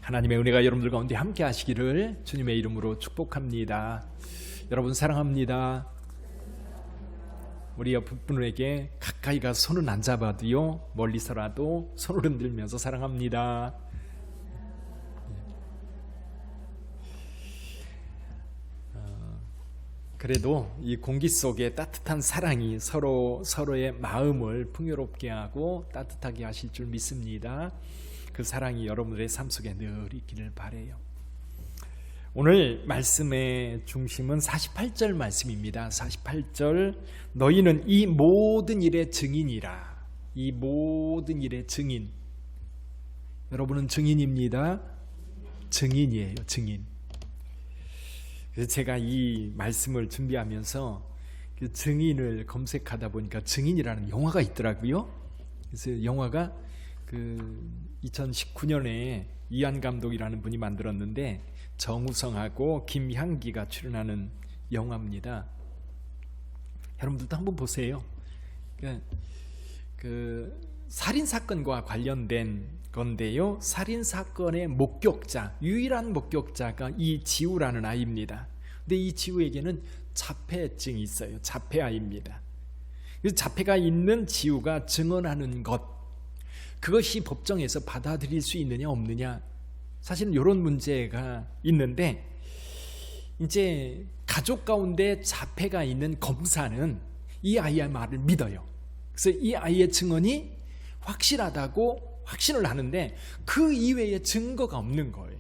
하나님의 은혜가 여러분들 가운데 함께 하시기를 주님의 이름으로 축복합니다. 여러분 사랑합니다. 우리 옆 분에게 가까이 가서 손은 안 잡아도요, 멀리서라도 손을 흔들면서 사랑합니다. 그래도 이 공기 속에 따뜻한 사랑이 서로의 마음을 풍요롭게 하고 따뜻하게 하실 줄 믿습니다. 그 사랑이 여러분들의 삶 속에 늘 있기를 바라요. 오늘 말씀의 중심은 48절 말씀입니다. 48절, 너희는 이 모든 일의 증인이라. 이 모든 일의 증인. 여러분은 증인입니다. 증인이에요. 증인. 그래서 제가 이 말씀을 준비하면서 그 증인을 검색하다 보니까 증인이라는 영화가 있더라고요. 그래서 영화가 2019년에 이한 감독이라는 분이 만들었는데 정우성하고 김향기가 출연하는 영화입니다. 여러분들도 한번 보세요. 그 살인 사건과 관련된 건데요, 살인 사건의 목격자, 유일한 목격자가 이 지우라는 아이입니다. 근데 이 지우에게는 자폐증이 있어요. 자폐아이입니다. 그래서 자폐가 있는 지우가 증언하는 것, 그것이 법정에서 받아들일 수 있느냐 없느냐, 사실은 이런 문제가 있는데, 이제 가족 가운데 자폐가 있는 검사는 이 아이의 말을 믿어요. 그래서 이 아이의 증언이 확실하다고 확신을 하는데 그 이외에 증거가 없는 거예요.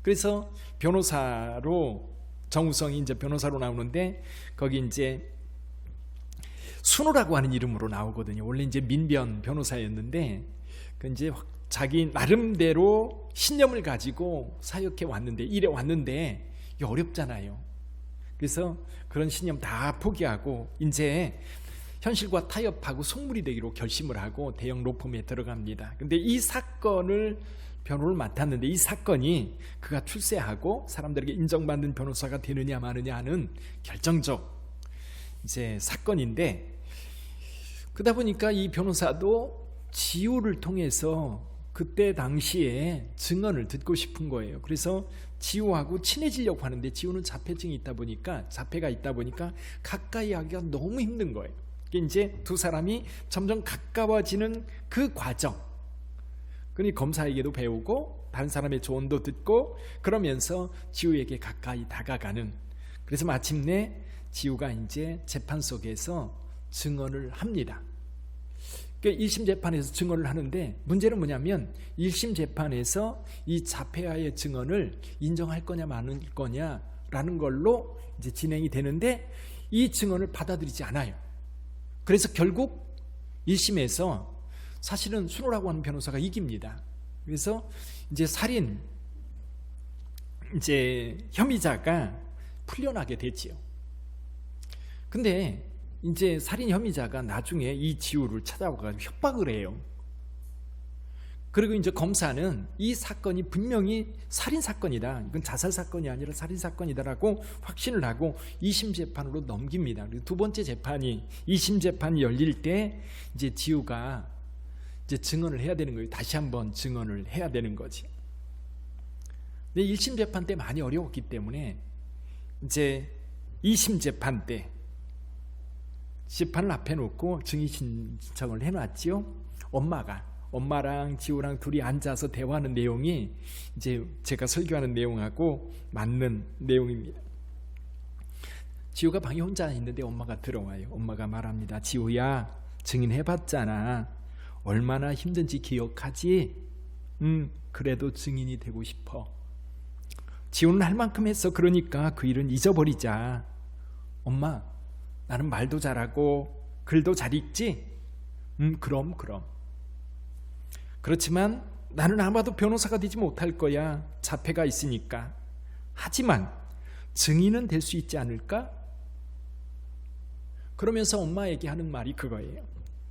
그래서 변호사로, 정우성이 이제 변호사로 나오는데 거기 이제 순호라고 하는 이름으로 나오거든요. 원래 이제 민변 변호사였는데 그 이제 자기 나름대로 신념을 가지고 사역해 왔는데, 일해 왔는데 이게 어렵잖아요. 그래서 그런 신념 다 포기하고 이제 현실과 타협하고 속물이 되기로 결심을 하고 대형 로펌에 들어갑니다. 근데 이 사건을 변호를 맡았는데 이 사건이 그가 출세하고 사람들에게 인정받는 변호사가 되느냐 마느냐 하는 결정적 이제 사건인데, 그러다 보니까 이 변호사도 지우를 통해서 그때 당시에 증언을 듣고 싶은 거예요. 그래서 지우하고 친해지려고 하는데 지우는 자폐증이 있다 보니까, 자폐가 있다 보니까 가까이 하기가 너무 힘든 거예요. 이제 두 사람이 점점 가까워지는 그 과정, 그러니 검사에게도 배우고 다른 사람의 조언도 듣고 그러면서 지우에게 가까이 다가가는, 그래서 마침내 지우가 이제 재판 속에서 증언을 합니다. 1심 재판에서 증언을 하는데 문제는 뭐냐면 1심 재판에서 이 자폐아의 증언을 인정할 거냐 마는 거냐라는 걸로 이제 진행이 되는데 이 증언을 받아들이지 않아요. 그래서 결국 1심에서 사실은 순호라고 하는 변호사가 이깁니다. 그래서 이제 살인 이제 혐의자가 풀려나게 되지요. 근데 이제 살인 혐의자가 나중에 이 지우를 찾아와가지고 협박을 해요. 그리고 이제 검사는 이 사건이 분명히 살인 사건이다, 이건 자살 사건이 아니라 살인 사건이다라고 확신을 하고 2심 재판으로 넘깁니다. 그리고 두 번째 재판이, 2심 재판이 열릴 때 이제 지우가 이제 증언을 해야 되는 거예요. 다시 한번 증언을 해야 되는 거지. 근데 1심 재판 때 많이 어려웠기 때문에 이제 2심 재판 때 재판을 앞에 놓고 증인 신청을 해놨지요. 엄마랑 지우랑 둘이 앉아서 대화하는 내용이 이제 제가 설교하는 내용하고 맞는 내용입니다. 지우가 방에 혼자 있는데 엄마가 들어와요. 엄마가 말합니다. 지우야, 증인해봤잖아. 얼마나 힘든지 기억하지? 그래도 증인이 되고 싶어. 지우는 할 만큼 했어. 그러니까 그 일은 잊어버리자. 엄마, 나는 말도 잘하고 글도 잘 읽지? 그럼. 그렇지만 나는 아마도 변호사가 되지 못할 거야. 자폐가 있으니까. 하지만 증인은 될 수 있지 않을까? 그러면서 엄마에게 하는 말이 그거예요.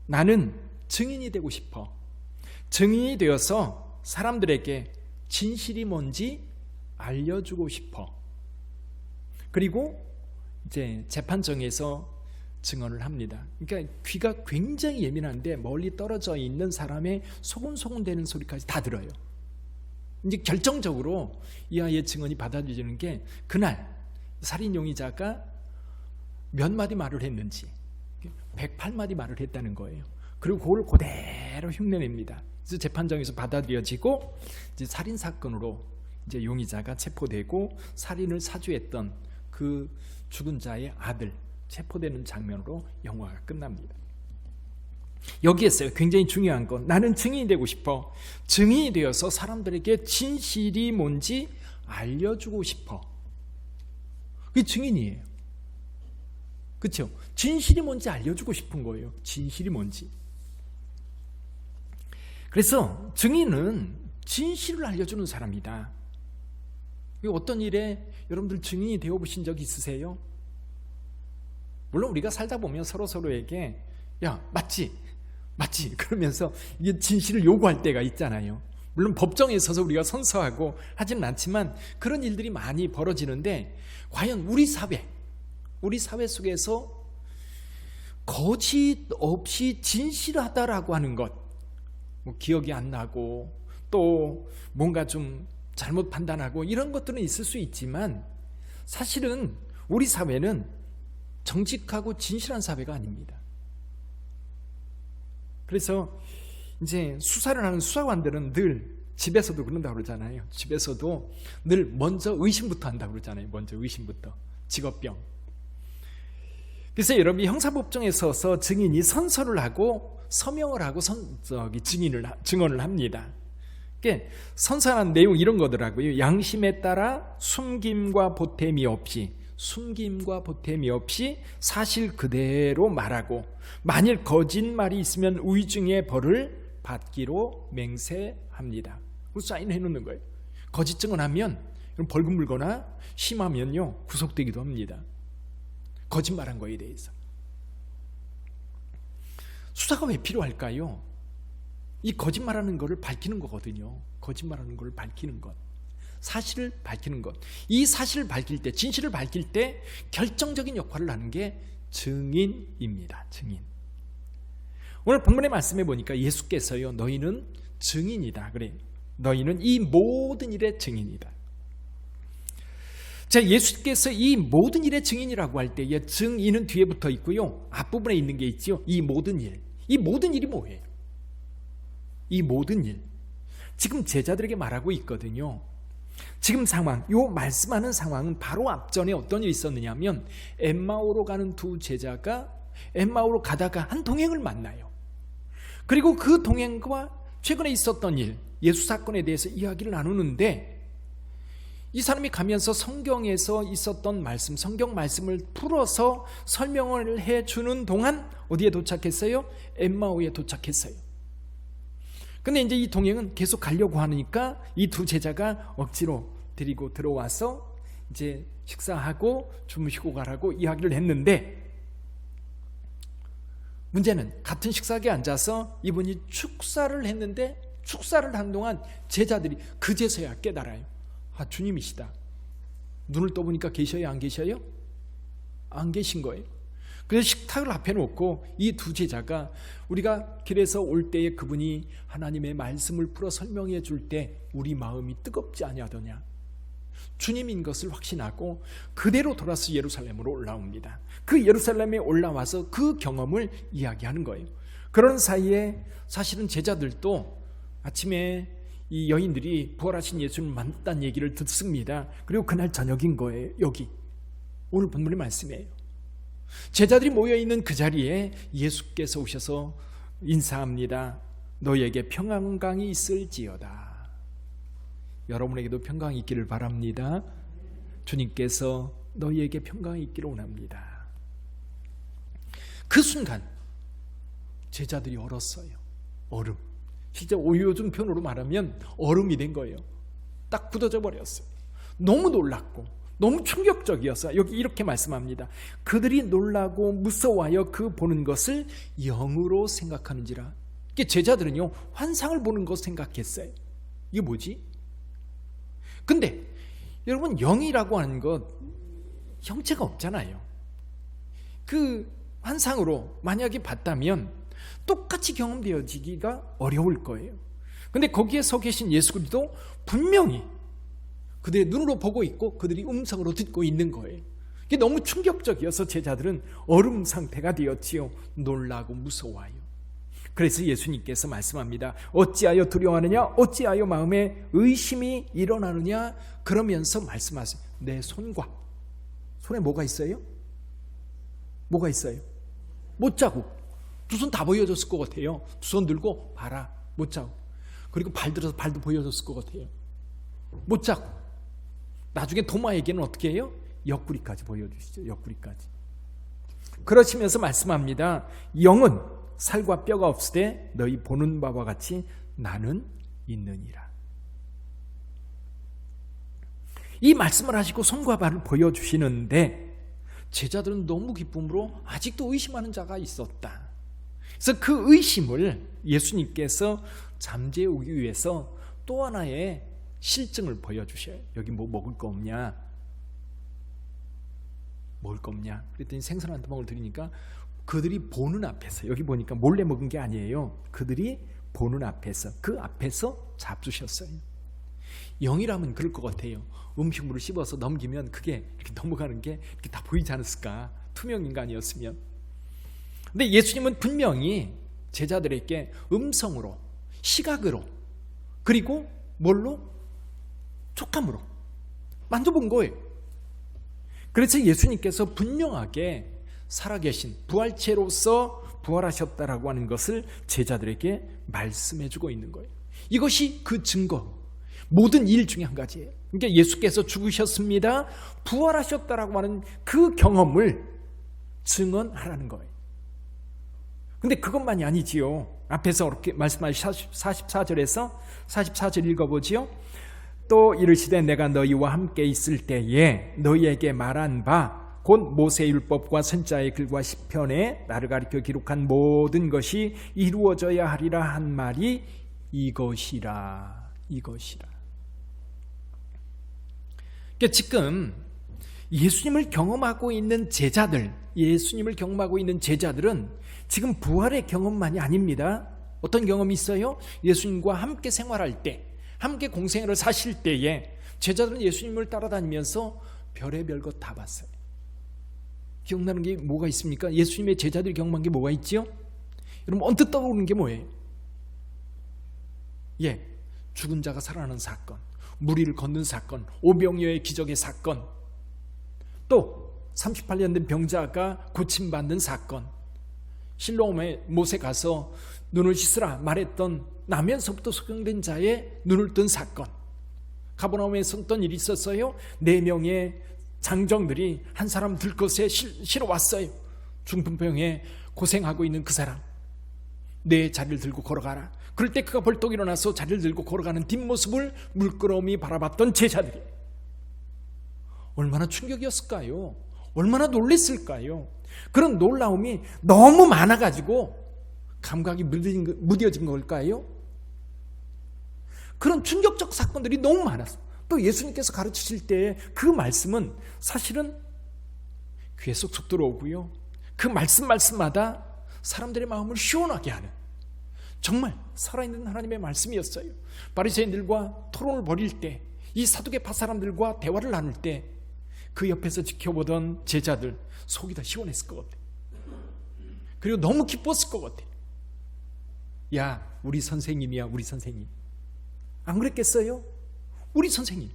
나는 증인이 되고 싶어. 증인이 되어서 사람들에게 진실이 뭔지 알려주고 싶어. 그리고 이제 재판정에서 증언을 합니다. 그러니까 귀가 굉장히 예민한데 멀리 떨어져 있는 사람의 소곤소곤 되는 소리까지 다 들어요. 이제 결정적으로 이 아이의 증언이 받아들여지는 게 그날 살인 용의자가 몇 마디 말을 했는지 108마디 말을 했다는 거예요. 그리고 그걸 그대로 흉내냅니다. 그래서 재판정에서 받아들여지고 이제 살인 사건으로 이제 용의자가 체포되고 살인을 사주했던 그 죽은 자의 아들 체포되는 장면으로 영화가 끝납니다. 여기에서요 굉장히 중요한 건 나는 증인이 되고 싶어. 증인이 되어서 사람들에게 진실이 뭔지 알려주고 싶어. 그게 증인이에요. 그렇죠? 진실이 뭔지 알려주고 싶은 거예요. 진실이 뭔지. 그래서 증인은 진실을 알려주는 사람이다. 어떤 일에 여러분들 증인이 되어보신 적 있으세요? 물론 우리가 살다 보면 서로에게 야 맞지 그러면서 이게 진실을 요구할 때가 있잖아요. 물론 법정에 서서 우리가 선서하고 하지는 않지만 그런 일들이 많이 벌어지는데 과연 우리 사회 속에서 거짓 없이 진실하다라고 하는 것, 뭐 기억이 안 나고 또 뭔가 좀 잘못 판단하고 이런 것들은 있을 수 있지만 사실은 우리 사회는 정직하고 진실한 사회가 아닙니다. 그래서 이제 수사를 하는 수사관들은 늘 집에서도 그런다고 그러잖아요. 집에서도 늘 먼저 의심부터 한다고 그러잖아요. 먼저 의심부터. 직업병. 그래서 여러분이 형사법정에 서서 증인이 선서를 하고 서명을 하고 증언을 합니다. 그러니까 선서한 내용 이런 거더라고요. 양심에 따라 숨김과 보탬이 없이 사실 그대로 말하고 만일 거짓말이 있으면 위증의 벌을 받기로 맹세합니다. 사인해 놓는 거예요. 거짓 증언하면 벌금 물거나 심하면요 구속되기도 합니다. 거짓말한 거에 대해서. 수사가 왜 필요할까요? 이 거짓말하는 거를 밝히는 거거든요. 거짓말하는 걸 밝히는 것. 사실을 밝히는 것. 이 사실을 밝힐 때, 진실을 밝힐 때 결정적인 역할을 하는 게 증인입니다. 증인. 오늘 본문의 말씀에 보니까 예수께서요, 너희는 증인이다. 그래. 너희는 이 모든 일의 증인이다. 자, 예수께서 이 모든 일의 증인이라고 할 때에 증인은 뒤에 붙어 있고요. 앞부분에 있는 게 있죠. 이 모든 일. 이 모든 일이 뭐예요? 이 모든 일. 지금 제자들에게 말하고 있거든요. 지금 상황, 요 말씀하는 상황은 바로 앞전에 어떤 일이 있었느냐면 엠마오로 가는 두 제자가 엠마오로 가다가 한 동행을 만나요. 그리고 그 동행과 최근에 있었던 일, 예수 사건에 대해서 이야기를 나누는데 이 사람이 가면서 성경에서 있었던 말씀, 성경 말씀을 풀어서 설명을 해주는 동안 어디에 도착했어요? 엠마오에 도착했어요. 근데 이제 이 동행은 계속 가려고 하니까 이 두 제자가 억지로 데리고 들어와서 이제 식사하고 주무시고 가라고 이야기를 했는데 문제는 같은 식사기에 앉아서 이분이 축사를 했는데 축사를 한 동안 제자들이 그제서야 깨달아요. 아, 주님이시다. 눈을 떠보니까 계셔요? 안 계셔요? 안 계신 거예요. 그래서 식탁을 앞에 놓고 이 두 제자가 우리가 길에서 올 때에 그분이 하나님의 말씀을 풀어 설명해 줄 때 우리 마음이 뜨겁지 아니하더냐. 주님인 것을 확신하고 그대로 돌아서 예루살렘으로 올라옵니다. 그 예루살렘에 올라와서 그 경험을 이야기하는 거예요. 그런 사이에 사실은 제자들도 아침에 이 여인들이 부활하신 예수님을 만났다는 얘기를 듣습니다. 그리고 그날 저녁인 거예요. 여기 오늘 본문의 말씀이에요. 제자들이 모여있는 그 자리에 예수께서 오셔서 인사합니다. 너희에게 평강이 있을지어다. 여러분에게도 평강이 있기를 바랍니다. 주님께서 너희에게 평강이 있기를 원합니다. 그 순간 제자들이 얼었어요. 얼음. 실제 요즘 표현으로 말하면 얼음이 된 거예요. 딱 굳어져 버렸어요. 너무 놀랐고 너무 충격적이었어요. 여기 이렇게 말씀합니다. 그들이 놀라고 무서워하여 그 보는 것을 영으로 생각하는지라. 이게 제자들은요 환상을 보는 것 생각했어요. 이게 뭐지? 근데 여러분 영이라고 하는 것 형체가 없잖아요. 그 환상으로 만약에 봤다면 똑같이 경험되어지기가 어려울 거예요. 근데 거기에 서 계신 예수 그리스도 분명히 그들의 눈으로 보고 있고 그들이 음성으로 듣고 있는 거예요. 이게 너무 충격적이어서 제자들은 얼음 상태가 되었지요. 놀라고 무서워요. 그래서 예수님께서 말씀합니다. 어찌하여 두려워하느냐? 어찌하여 마음에 의심이 일어나느냐? 그러면서 말씀하세요. 내 손에 뭐가 있어요? 뭐가 있어요? 못자국. 두 손 다 보여줬을 것 같아요. 두 손 들고 봐라. 못자국. 그리고 발 들어서 발도 보여줬을 것 같아요. 못자국. 나중에 도마에게는 어떻게 해요? 옆구리까지 보여주시죠. 옆구리까지. 그러시면서 말씀합니다. 영은 살과 뼈가 없으되 너희 보는 바와 같이 나는 있느니라. 이 말씀을 하시고 손과 발을 보여주시는데 제자들은 너무 기쁨으로 아직도 의심하는 자가 있었다. 그래서 그 의심을 예수님께서 잠재우기 위해서 또 하나의 실증을 보여주셔요. 여기 뭐 먹을 거 없냐? 먹을 거 없냐? 그랬더니 생선 한 토막을 드리니까 그들이 보는 앞에서, 여기 보니까 몰래 먹은 게 아니에요. 그들이 보는 앞에서, 그 앞에서 잡수셨어요. 영이라면 그럴 것 같아요. 음식물을 씹어서 넘기면 그게 이렇게 넘어가는 게 이렇게 다 보이지 않았을까? 투명 인간이었으면. 근데 예수님은 분명히 제자들에게 음성으로, 시각으로, 그리고 뭘로? 촉감으로 만져본 거예요. 그래서 예수님께서 분명하게 살아계신 부활체로서 부활하셨다라고 하는 것을 제자들에게 말씀해주고 있는 거예요. 이것이 그 증거, 모든 일 중에 한 가지예요. 그러니까 예수께서 죽으셨습니다, 부활하셨다라고 하는 그 경험을 증언하라는 거예요. 근데 그것만이 아니지요. 앞에서 그렇게 말씀하신 44절 읽어보지요. 또 이르시되 내가 너희와 함께 있을 때에 너희에게 말한 바 곧 모세의 율법과 선지자의 글과 시편에 나를 가리켜 기록한 모든 것이 이루어져야 하리라 한 말이 이것이라. 그러니까 지금 예수님을 경험하고 있는 제자들은 지금 부활의 경험만이 아닙니다. 어떤 경험이 있어요? 예수님과 함께 생활할 때, 함께 공생애를 사실 때에 제자들은 예수님을 따라다니면서 별의별 것 다 봤어요. 기억나는 게 뭐가 있습니까? 예수님의 제자들이 경험한 게 뭐가 있지요? 여러분 언뜻 떠오르는 게 뭐예요? 죽은 자가 살아나는 사건, 무리를 걷는 사건, 오병이어의 기적의 사건, 또 38년 된 병자가 고침받는 사건, 실로암에 못에 가서 눈을 씻으라 말했던 나면서부터 소경된 자의 눈을 뜬 사건, 가버나움에 어떤 일이 있었어요. 4명의 장정들이 한 사람 들것에 실어 왔어요. 중풍병에 고생하고 있는 그 사람, 내 자리를 들고 걸어가라. 그럴 때 그가 벌떡 일어나서 자리를 들고 걸어가는 뒷모습을 물끄러미 바라봤던 제자들이 얼마나 충격이었을까요? 얼마나 놀랬을까요? 그런 놀라움이 너무 많아가지고 감각이 무뎌진 걸까요? 그런 충격적 사건들이 너무 많았어요. 또 예수님께서 가르치실 때 그 말씀은 사실은 귀에 쏙쏙 들어오고요, 그 말씀마다 사람들의 마음을 시원하게 하는 정말 살아있는 하나님의 말씀이었어요. 바리새인들과 토론을 벌일 때, 이 사두개파 사람들과 대화를 나눌 때 그 옆에서 지켜보던 제자들 속이 다 시원했을 것 같아요. 그리고 너무 기뻤을 것 같아요. 야, 우리 선생님이야, 우리 선생님. 안 그랬겠어요? 우리 선생님.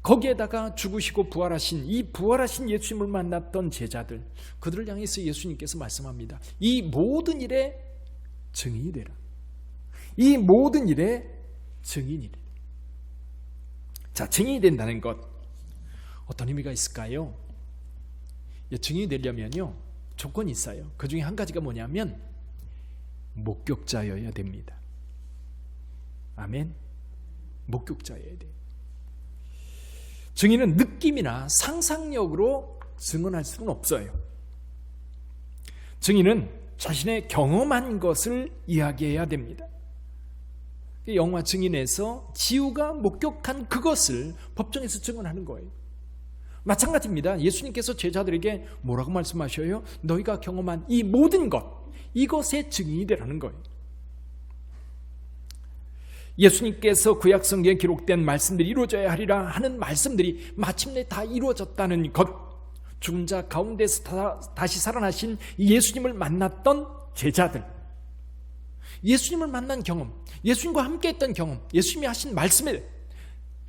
거기에다가 죽으시고 부활하신 이 부활하신 예수님을 만났던 제자들, 그들을 향해서 예수님께서 말씀합니다. 이 모든 일에 증인이 되라. 이 모든 일에 증인이 되라. 자, 증인이 된다는 것, 어떤 의미가 있을까요? 증인이 되려면요 조건이 있어요. 그 중에 한 가지가 뭐냐면 목격자여야 됩니다. 아멘. 목격자여야 돼요. 증인은 느낌이나 상상력으로 증언할 수는 없어요. 증인은 자신의 경험한 것을 이야기해야 됩니다. 영화 증인에서 지우가 목격한 그것을 법정에서 증언하는 거예요. 마찬가지입니다. 예수님께서 제자들에게 뭐라고 말씀하셔요? 너희가 경험한 이 모든 것, 이것의 증인이 되라는 거예요. 예수님께서 구약 성경에 기록된 말씀들이 이루어져야 하리라 하는 말씀들이 마침내 다 이루어졌다는 것, 죽은 자 가운데서 다시 살아나신 예수님을 만났던 제자들, 예수님을 만난 경험, 예수님과 함께 했던 경험, 예수님이 하신 말씀에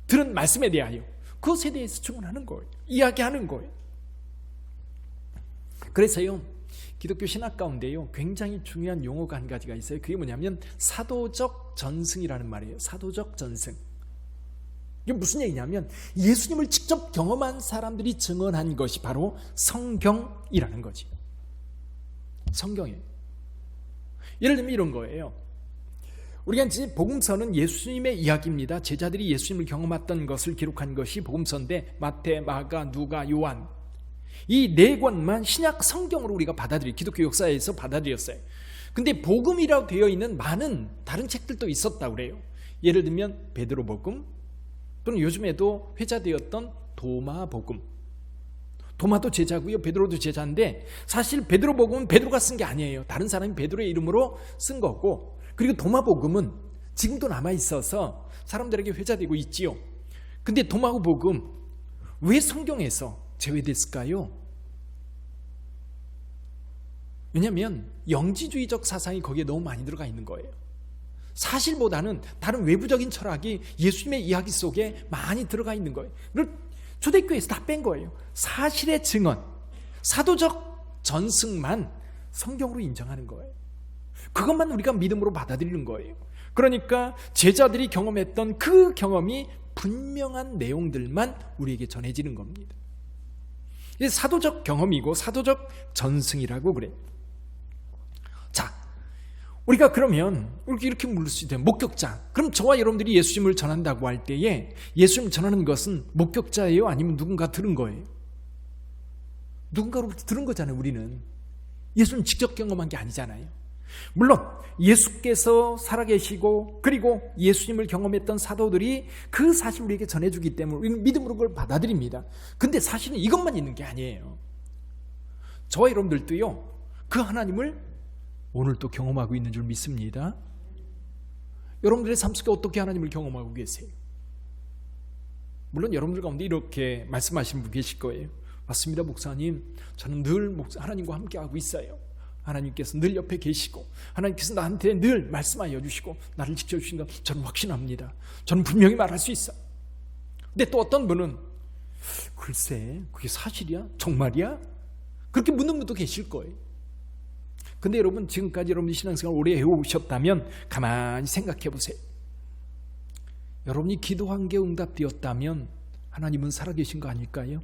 들은 말씀에 대하여 그것에 대해서 증언하는 거예요. 이야기하는 거예요. 그래서요, 기독교 신학 가운데요, 굉장히 중요한 용어가 한 가지가 있어요. 그게 뭐냐면 사도적 전승이라는 말이에요. 사도적 전승. 이게 무슨 얘기냐면 예수님을 직접 경험한 사람들이 증언한 것이 바로 성경이라는 거지. 성경이에요. 예를 들면 이런 거예요. 우리가 이제 복음서는 예수님의 이야기입니다. 제자들이 예수님을 경험했던 것을 기록한 것이 복음서인데 마태, 마가, 누가, 요한, 이 네 권만 신약 성경으로 우리가 기독교 역사에서 받아들였어요. 근데 복음이라고 되어 있는 많은 다른 책들도 있었다고 그래요. 예를 들면 베드로복음, 또는 요즘에도 회자되었던 도마복음. 도마도 제자고요, 베드로도 제자인데 사실 베드로복음은 베드로가 쓴 게 아니에요. 다른 사람이 베드로의 이름으로 쓴 거고, 그리고 도마복음은 지금도 남아있어서 사람들에게 회자되고 있지요. 근데 도마복음 왜 성경에서 제외됐을까요? 왜냐하면 영지주의적 사상이 거기에 너무 많이 들어가 있는 거예요. 사실보다는 다른 외부적인 철학이 예수님의 이야기 속에 많이 들어가 있는 거예요. 그걸 초대교회에서 다 뺀 거예요. 사실의 증언, 사도적 전승만 성경으로 인정하는 거예요. 그것만 우리가 믿음으로 받아들이는 거예요. 그러니까 제자들이 경험했던 그 경험이 분명한 내용들만 우리에게 전해지는 겁니다. 이게 사도적 경험이고 사도적 전승이라고 그래요. 자, 우리가 그러면 이렇게 물을 수 있어요. 목격자. 그럼 저와 여러분들이 예수님을 전한다고 할 때에 예수님을 전하는 것은 목격자예요? 아니면 누군가 들은 거예요? 누군가로부터 들은 거잖아요. 우리는 예수님 직접 경험한 게 아니잖아요. 물론 예수께서 살아계시고 그리고 예수님을 경험했던 사도들이 그 사실을 우리에게 전해주기 때문에 우리는 믿음으로 그걸 받아들입니다. 근데 사실은 이것만 있는 게 아니에요. 저와 여러분들도요, 그 하나님을 오늘도 경험하고 있는 줄 믿습니다. 여러분들의 삶 속에 어떻게 하나님을 경험하고 계세요? 물론 여러분들 가운데 이렇게 말씀하시는 분 계실 거예요. 맞습니다, 목사님. 저는 늘 하나님과 함께하고 있어요. 하나님께서 늘 옆에 계시고 하나님께서 나한테 늘 말씀하여 주시고 나를 지켜주신 것 저는 확신합니다. 저는 분명히 말할 수 있어요. 근데 또 어떤 분은 글쎄 그게 사실이야? 정말이야? 그렇게 묻는 분도 계실 거예요. 근데 여러분, 지금까지 여러분이 신앙생활 오래 해오셨다면 가만히 생각해 보세요. 여러분이 기도한 게 응답되었다면 하나님은 살아계신 거 아닐까요?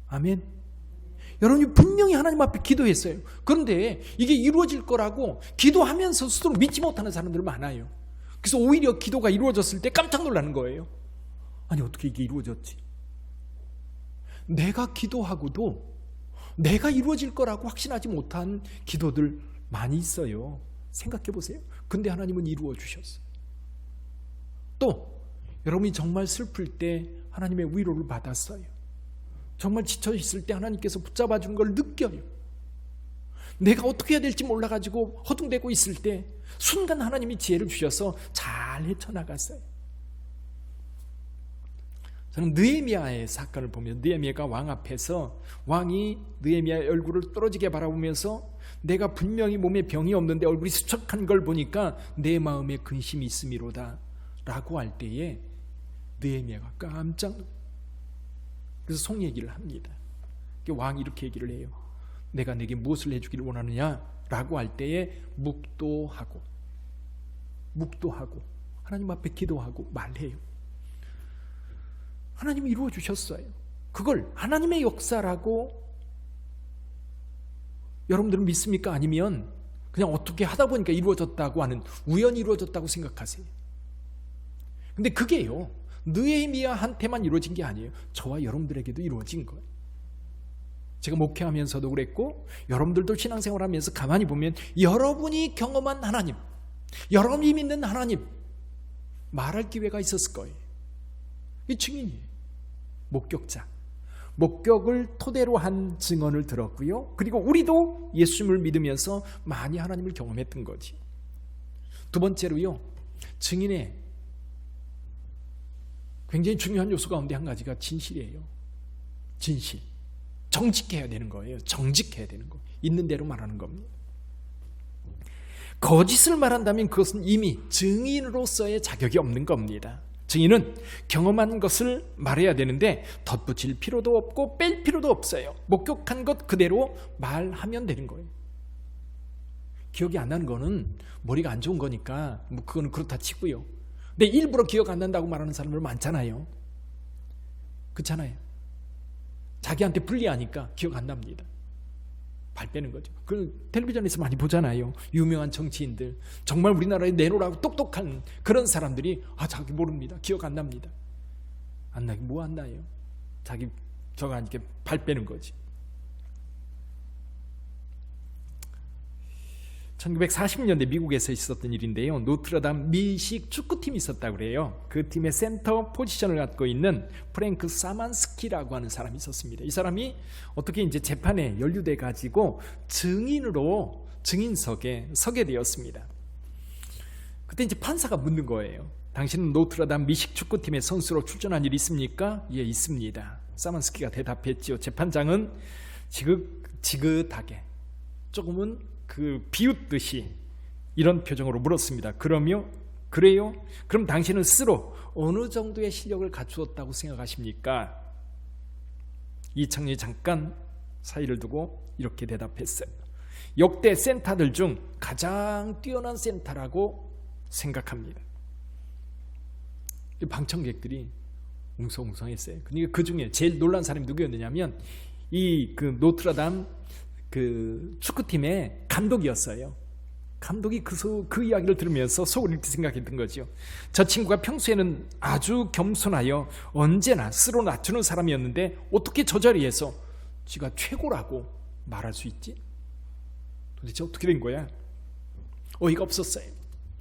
아멘. 여러분이 분명히 하나님 앞에 기도했어요. 그런데 이게 이루어질 거라고 기도하면서 스스로 믿지 못하는 사람들 많아요. 그래서 오히려 기도가 이루어졌을 때 깜짝 놀라는 거예요. 아니, 어떻게 이게 이루어졌지? 내가 기도하고도 내가 이루어질 거라고 확신하지 못한 기도들 많이 있어요. 생각해 보세요. 근데 하나님은 이루어 주셨어요. 또 여러분이 정말 슬플 때 하나님의 위로를 받았어요. 정말 지쳐 있을 때 하나님께서 붙잡아 준 걸 느껴요. 내가 어떻게 해야 될지 몰라가지고 허둥대고 있을 때 순간 하나님이 지혜를 주셔서 잘 헤쳐나갔어요. 저는 느헤미야의 사건을 보면, 느헤미야가 왕 앞에서 왕이 느헤미야의 얼굴을 떨어지게 바라보면서 내가 분명히 몸에 병이 없는데 얼굴이 수척한 걸 보니까 내 마음에 근심이 있음이로다 라고 할 때에 느헤미야가 깜짝, 그래서 속 얘기를 합니다. 왕이 이렇게 얘기를 해요. 내가 내게 무엇을 해주기를 원하느냐 라고 할 때에 묵도하고 하나님 앞에 기도하고 말해요. 하나님이 이루어 주셨어요. 그걸 하나님의 역사라고 여러분들은 믿습니까? 아니면 그냥 어떻게 하다 보니까 이루어졌다고 하는, 우연히 이루어졌다고 생각하세요? 근데 그게요, 느헤미야한테만 이루어진 게 아니에요. 저와 여러분들에게도 이루어진 거예요. 제가 목회하면서도 그랬고 여러분들도 신앙생활하면서 가만히 보면 여러분이 경험한 하나님, 여러분이 믿는 하나님 말할 기회가 있었을 거예요. 이 증인이에요. 목격자, 목격을 토대로 한 증언을 들었고요. 그리고 우리도 예수님을 믿으면서 많이 하나님을 경험했던 거지. 두 번째로요, 증인의 굉장히 중요한 요소 가운데 한 가지가 진실이에요. 진실. 정직해야 되는 거예요. 정직해야 되는 거. 있는 대로 말하는 겁니다. 거짓을 말한다면 그것은 이미 증인으로서의 자격이 없는 겁니다. 증인은 경험한 것을 말해야 되는데 덧붙일 필요도 없고 뺄 필요도 없어요. 목격한 것 그대로 말하면 되는 거예요. 기억이 안 나는 거는 머리가 안 좋은 거니까 뭐 그거는 그렇다 치고요. 근데 일부러 기억 안 난다고 말하는 사람들 많잖아요. 그렇잖아요. 자기한테 불리하니까 기억 안 납니다. 발 빼는 거죠. 그 텔레비전에서 많이 보잖아요. 유명한 정치인들, 정말 우리나라에 내로라고 똑똑한 그런 사람들이 자기 모릅니다. 기억 안 납니다. 안 나긴 뭐 안 나요. 자기 저거 하니까 발 빼는 거지. 1940년대 미국에서 있었던 일인데요. 노트르담 미식 축구팀이 있었다고 그래요. 그 팀의 센터 포지션을 갖고 있는 프랭크 사만스키라고 하는 사람이 있었습니다. 이 사람이 어떻게 이제 재판에 연루돼 가지고 증인으로 증인석에 서게 되었습니다. 그때 이제 판사가 묻는 거예요. 당신은 노트르담 미식 축구팀의 선수로 출전한 일이 있습니까? 예, 있습니다. 사만스키가 대답했지요. 재판장은 지긋하게 조금은 비웃듯이 이런 표정으로 물었습니다. 그래요? 그럼 당신은 스스로 어느 정도의 실력을 갖추었다고 생각하십니까? 이 청년이 잠깐 사이를 두고 이렇게 대답했어요. 역대 센터들 중 가장 뛰어난 센터라고 생각합니다. 방청객들이 웅성웅성했어요. 그러니까 그 중에 제일 놀란 사람이 누구였느냐면 그 노트르담 그 축구팀의 감독이었어요. 감독이 그 이야기를 들으면서 속으로 이렇게 생각했던 거죠. 저 친구가 평소에는 아주 겸손하여 언제나 스스로 낮추는 사람이었는데 어떻게 저 자리에서 지가 최고라고 말할 수 있지? 도대체 어떻게 된 거야? 어이가 없었어요.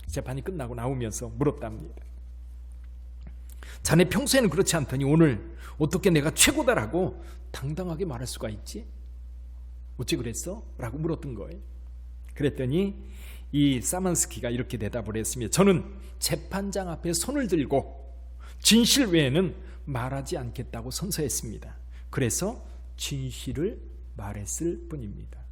재판이 끝나고 나오면서 물었답니다. 자네 평소에는 그렇지 않더니 오늘 어떻게 내가 최고다라고 당당하게 말할 수가 있지? 어찌 그랬어? 라고 물었던 거예요. 그랬더니 이 사만스키가 이렇게 대답을 했습니다. 저는 재판장 앞에 손을 들고 진실 외에는 말하지 않겠다고 선서했습니다. 그래서 진실을 말했을 뿐입니다.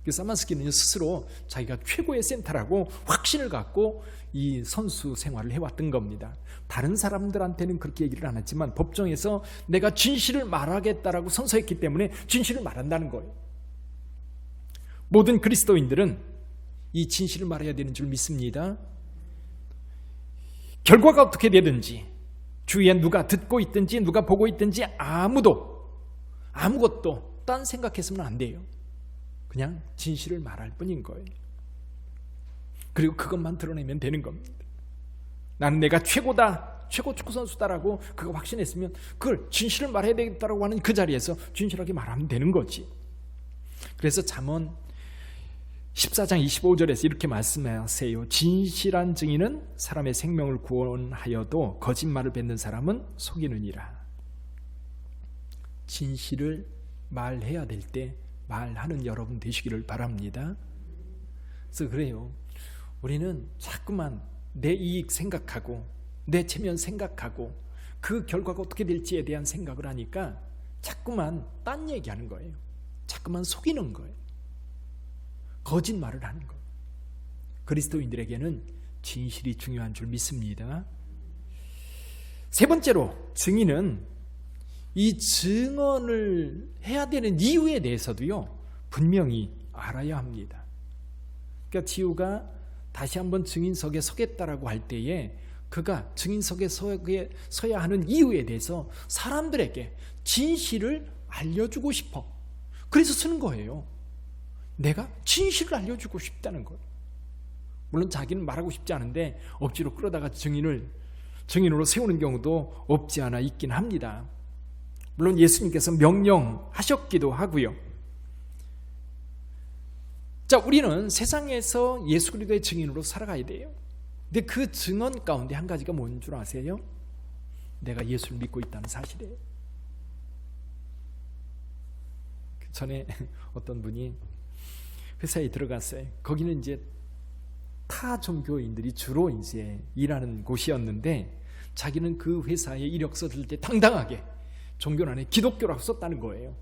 사만스키는 스스로 자기가 최고의 센터라고 확신을 갖고 이 선수 생활을 해왔던 겁니다. 다른 사람들한테는 그렇게 얘기를 안 했지만 법정에서 내가 진실을 말하겠다라고 선서했기 때문에 진실을 말한다는 거예요. 모든 그리스도인들은 이 진실을 말해야 되는 줄 믿습니다. 결과가 어떻게 되든지 주위에 누가 듣고 있든지 누가 보고 있든지 아무것도 딴 생각했으면 안 돼요. 그냥 진실을 말할 뿐인 거예요. 그리고 그것만 드러내면 되는 겁니다. 나는 내가 최고다, 최고 축구선수다라고 그거 확신했으면 그걸 진실을 말해야 되겠다라고 하는 그 자리에서 진실하게 말하면 되는 거지. 그래서 잠언 14장 25절에서 이렇게 말씀하세요. 진실한 증인은 사람의 생명을 구원하여도 거짓말을 뱉는 사람은 속이느니라. 진실을 말해야 될 때 말하는 여러분 되시기를 바랍니다. 그래서 그래요. 우리는 자꾸만 내 이익 생각하고 내 체면 생각하고 그 결과가 어떻게 될지에 대한 생각을 하니까 자꾸만 딴 얘기하는 거예요. 자꾸만 속이는 거예요. 거짓말을 하는 거예요. 그리스도인들에게는 진실이 중요한 줄 믿습니다. 세 번째로 증인은 이 증언을 해야 되는 이유에 대해서도요 분명히 알아야 합니다. 그러니까 지우가 다시 한번 증인석에 서겠다라고 할 때에 그가 증인석에 서야 하는 이유에 대해서 사람들에게 진실을 알려주고 싶어. 그래서 쓰는 거예요. 내가 진실을 알려주고 싶다는 거예요. 물론 자기는 말하고 싶지 않은데 억지로 끌어다가 증인으로 세우는 경우도 없지 않아 있긴 합니다. 물론 예수님께서 명령하셨기도 하고요. 자, 우리는 세상에서 예수 그리스도의 증인으로 살아가야 돼요. 근데 그 증언 가운데 한 가지가 뭔 줄 아세요? 내가 예수를 믿고 있다는 사실이에요. 전에 어떤 분이 회사에 들어갔어요. 거기는 이제 타 종교인들이 주로 이제 일하는 곳이었는데 자기는 그 회사에 이력서 쓸 때 당당하게 종교 안에 기독교라고 썼다는 거예요.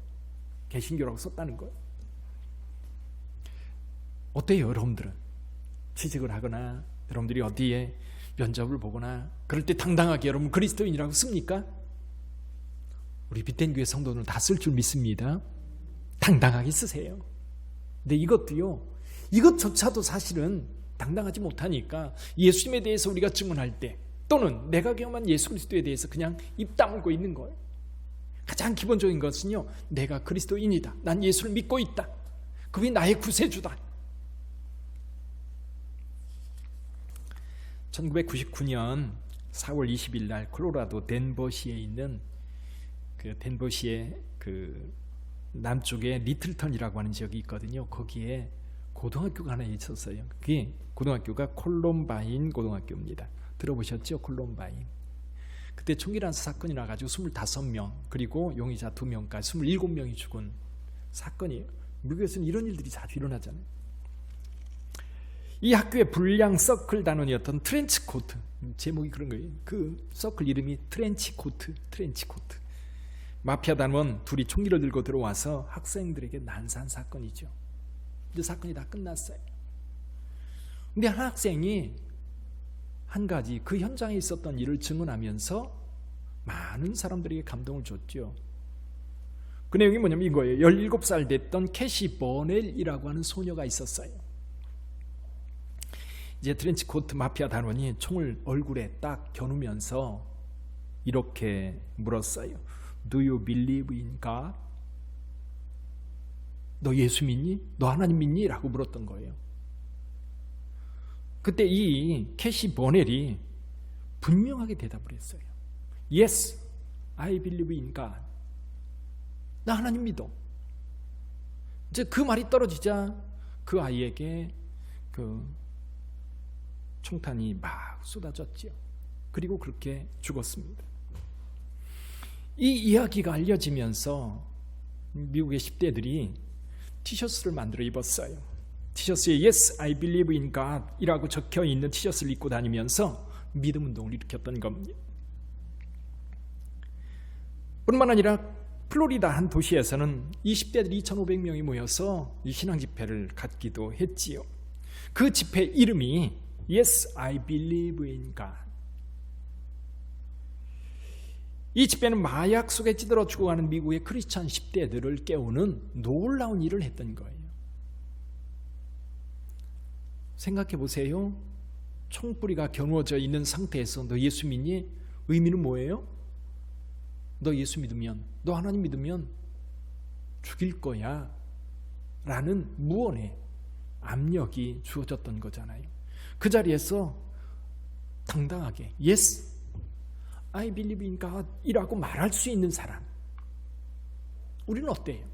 개신교라고 썼다는 거예요. 어때요, 여러분들은? 취직을 하거나 여러분들이 어디에 면접을 보거나 그럴 때 당당하게 여러분 그리스도인이라고 씁니까? 우리 빛된 교회 성도들은 다 쓸 줄 믿습니다. 당당하게 쓰세요. 근데 이것도요, 이것조차도 사실은 당당하지 못하니까 예수님에 대해서 우리가 증언할 때 또는 내가 경험한 예수 그리스도에 대해서 그냥 입 다물고 있는 거예요. 가장 기본적인 것은요, 내가 그리스도인이다. 난 예수를 믿고 있다. 그분이 나의 구세주다. 1999년 4월 20일 날 콜로라도 덴버시에 있는 그 덴버시의 그 남쪽에 리틀턴이라고 하는 지역이 있거든요. 거기에 고등학교가 하나 있었어요. 그게 고등학교가 콜럼바인 고등학교입니다. 들어보셨죠? 콜럼바인. 그때 총기란 사건이 나가지고 25명 그리고 용의자 2명까지 27명이 죽은 사건이에요. 미국에서는 이런 일들이 자주 일어나잖아요. 이 학교의 불량 서클 단원이었던 트렌치코트, 제목이 그런 거예요. 그 서클 이름이 트렌치코트. 마피아 단원 둘이 총기를 들고 들어와서 학생들에게 난사한 사건이죠. 이제 사건이 다 끝났어요. 근데 한 학생이 한 가지 그 현장에 있었던 일을 증언하면서 많은 사람들에게 감동을 줬죠. 그 내용이 뭐냐면 이거예요. 17살 됐던 캐시 버넬이라고 하는 소녀가 있었어요. 이제 트렌치코트 마피아 단원이 총을 얼굴에 딱 겨누면서 이렇게 물었어요. Do you believe in God? 너 예수 믿니? 너 하나님 믿니? 라고 물었던 거예요. 그때 이 캐시 버넬이 분명하게 대답을 했어요. Yes, I believe in God. 나 하나님 믿어. 이제 그 말이 떨어지자 그 아이에게 그 총탄이 막 쏟아졌죠. 그리고 그렇게 죽었습니다. 이 이야기가 알려지면서 미국의 10대들이 티셔츠를 만들어 입었어요. 티셔츠에 Yes, I believe in God 이라고 적혀 있는 티셔츠를 입고 다니면서 믿음 운동을 일으켰던 겁니다. 뿐만 아니라 플로리다 한 도시에서는 20대들이 2,500명이 모여서 이 신앙 집회를 갖기도 했지요. 그 집회 이름이 Yes, I believe in God. 이 집회는 마약 속에 찌들어 죽어가는 미국의 크리스찬 10대들을 깨우는 놀라운 일을 했던 거예요. 생각해 보세요. 총뿌리가 겨누어져 있는 상태에서 너 예수 믿니? 의미는 뭐예요? 너 예수 믿으면, 너 하나님 믿으면 죽일 거야 라는 무언의 압력이 주어졌던 거잖아요. 그 자리에서 당당하게 Yes, I believe in God 이라고 말할 수 있는 사람, 우리는 어때요?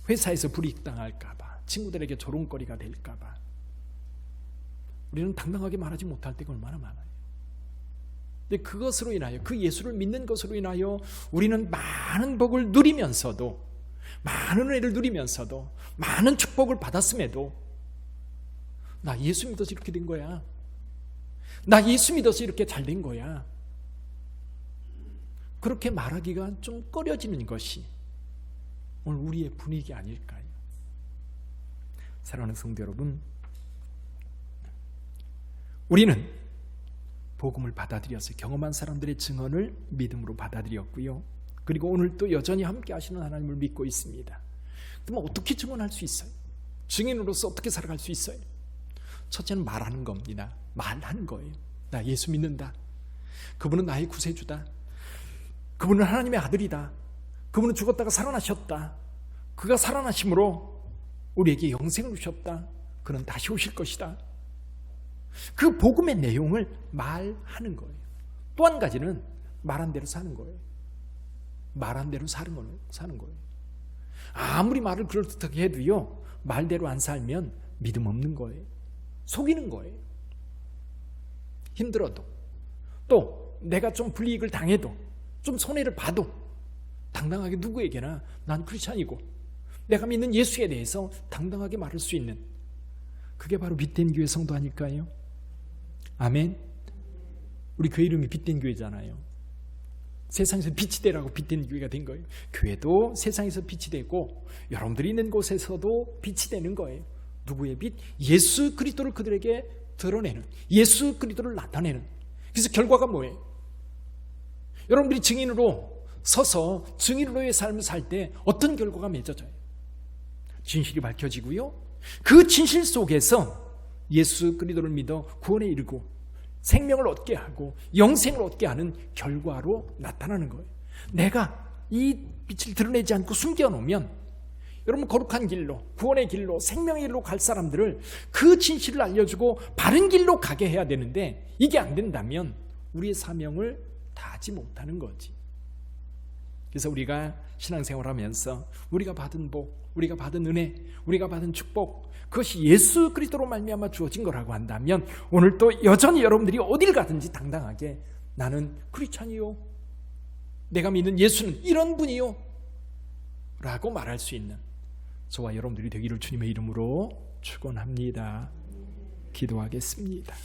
회사에서 불이익당할까봐, 친구들에게 조롱거리가 될까봐 우리는 당당하게 말하지 못할 때가 얼마나 많아요. 근데 그것으로 인하여, 그 예수를 믿는 것으로 인하여 우리는 많은 복을 누리면서도, 많은 은혜를 누리면서도, 많은 축복을 받았음에도 나 예수 믿어서 이렇게 된 거야, 나 예수 믿어서 이렇게 잘 된 거야, 그렇게 말하기가 좀 꺼려지는 것이 오늘 우리의 분위기 아닐까요? 사랑하는 성도 여러분, 우리는 복음을 받아들여서 경험한 사람들의 증언을 믿음으로 받아들였고요. 그리고 오늘 또 여전히 함께 하시는 하나님을 믿고 있습니다. 그럼 어떻게 증언할 수 있어요? 증인으로서 어떻게 살아갈 수 있어요? 첫째는 말하는 겁니다. 말하는 거예요. 나 예수 믿는다. 그분은 나의 구세주다. 그분은 하나님의 아들이다. 그분은 죽었다가 살아나셨다. 그가 살아나심으로 우리에게 영생을 주셨다. 그는 다시 오실 것이다. 그 복음의 내용을 말하는 거예요. 또 한 가지는 말한 대로 사는 거예요. 말한 대로 사는 거예요. 아무리 말을 그럴듯하게 해도요, 말대로 안 살면 믿음 없는 거예요. 속이는 거예요. 힘들어도, 또 내가 좀 불이익을 당해도, 좀 손해를 봐도 당당하게 누구에게나 난 크리스찬이고 내가 믿는 예수에 대해서 당당하게 말할 수 있는, 그게 바로 빛된 교회 성도 아닐까요? 아멘. 우리 교회 이름이 빛된 교회잖아요. 세상에서 빛이 되라고 빛된 교회가 된 거예요. 교회도 세상에서 빛이 되고 여러분들이 있는 곳에서도 빛이 되는 거예요. 누구의 빛? 예수 그리스도를 그들에게 드러내는, 예수 그리스도를 나타내는. 그래서 결과가 뭐예요? 여러분들이 증인으로 서서 증인으로의 삶을 살 때 어떤 결과가 맺어져요? 진실이 밝혀지고요, 그 진실 속에서 예수 그리스도를 믿어 구원에 이르고 생명을 얻게 하고 영생을 얻게 하는 결과로 나타나는 거예요. 내가 이 빛을 드러내지 않고 숨겨놓으면 여러분 거룩한 길로, 구원의 길로, 생명의 길로 갈 사람들을 그 진실을 알려주고 바른 길로 가게 해야 되는데, 이게 안 된다면 우리의 사명을 다하지 못하는 거지. 그래서 우리가 신앙생활하면서 우리가 받은 복, 우리가 받은 은혜, 우리가 받은 축복, 그것이 예수 그리스도로 말미암아 주어진 거라고 한다면 오늘도 여전히 여러분들이 어딜 가든지 당당하게 나는 크리스찬이요, 내가 믿는 예수는 이런 분이요 라고 말할 수 있는 저와 여러분들이 되기를 주님의 이름으로 축원합니다. 기도하겠습니다.